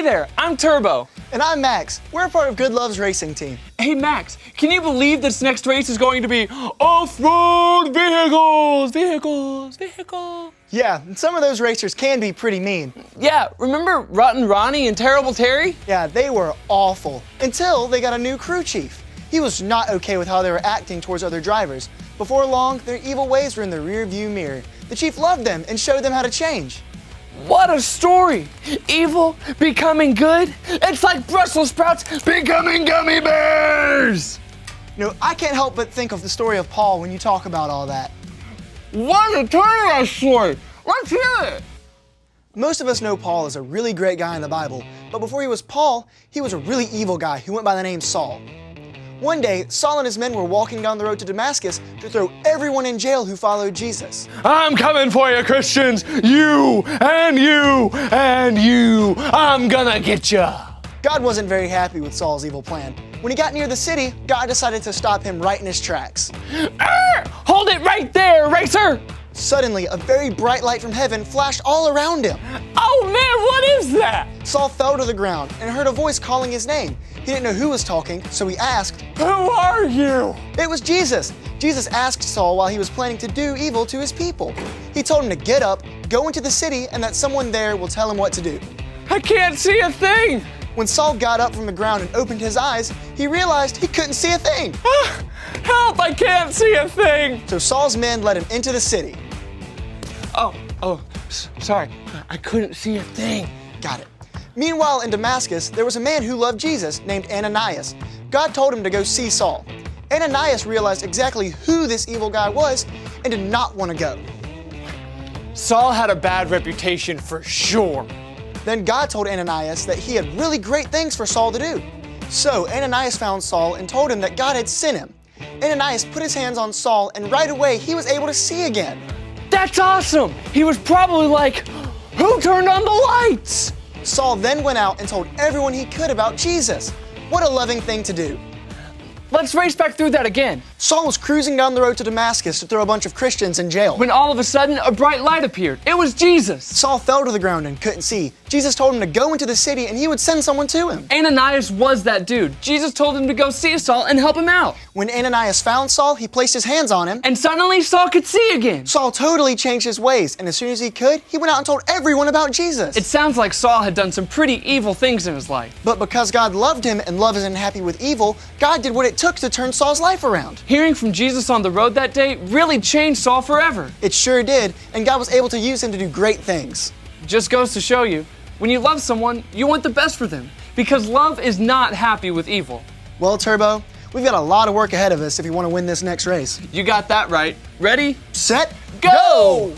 there, I'm Turbo. And I'm Max. We're a part of Good Love's racing team. Hey Max, can you believe this next race is going to be off-road vehicles? Yeah, and some of those racers can be pretty mean. Yeah, remember Rotten Ronnie and Terrible Terry? Yeah, they were awful until they got a new crew chief. He was not okay with how they were acting towards other drivers. Before long, their evil ways were in the rear view mirror. The chief loved them and showed them how to change. What a story! Evil becoming good? It's like Brussels sprouts becoming gummy bears! You know, I can't help but think of the story of Paul when you talk about all that. What a turnaround story! Let's hear it! Most of us know Paul is a really great guy in the Bible, but before he was Paul, he was a really evil guy who went by the name Saul. One day, Saul and his men were walking down the road to Damascus to throw everyone in jail who followed Jesus. I'm coming for you, Christians! You and you and you! I'm gonna get ya! God wasn't very happy with Saul's evil plan. When he got near the city, God decided to stop him right in his tracks. Hold it right there, racer! Suddenly, a very bright light from heaven flashed all around him. Oh man, what is that? Saul fell to the ground and heard a voice calling his name. He didn't know who was talking, so he asked, Who are you? It was Jesus. Jesus asked Saul while he was planning to do evil to his people. He told him to get up, go into the city, and that someone there will tell him what to do. I can't see a thing! When Saul got up from the ground and opened his eyes, he realized he couldn't see a thing. Help, I can't see a thing! So Saul's men led him into the city. Sorry, I couldn't see a thing. Got it. Meanwhile, in Damascus, there was a man who loved Jesus named Ananias. God told him to go see Saul. Ananias realized exactly who this evil guy was and did not want to go. Saul had a bad reputation for sure. Then God told Ananias that he had really great things for Saul to do. So Ananias found Saul and told him that God had sent him. Ananias put his hands on Saul, and right away he was able to see again. That's awesome! He was probably like, who turned on the lights? Saul then went out and told everyone he could about Jesus. What a loving thing to do. Let's race back through that again. Saul was cruising down the road to Damascus to throw a bunch of Christians in jail. When all of a sudden, a bright light appeared. It was Jesus. Saul fell to the ground and couldn't see. Jesus told him to go into the city and he would send someone to him. Ananias was that dude. Jesus told him to go see Saul and help him out. When Ananias found Saul, he placed his hands on him. And suddenly Saul could see again. Saul totally changed his ways, and as soon as he could, he went out and told everyone about Jesus. It sounds like Saul had done some pretty evil things in his life. But because God loved him and love isn't happy with evil, God did what it took to turn Saul's life around. Hearing from Jesus on the road that day really changed Saul forever. It sure did, and God was able to use him to do great things. Just goes to show you, when you love someone, you want the best for them, because love is not happy with evil. Well, Turbo, we've got a lot of work ahead of us if you want to win this next race. You got that right. Ready? Set, Go!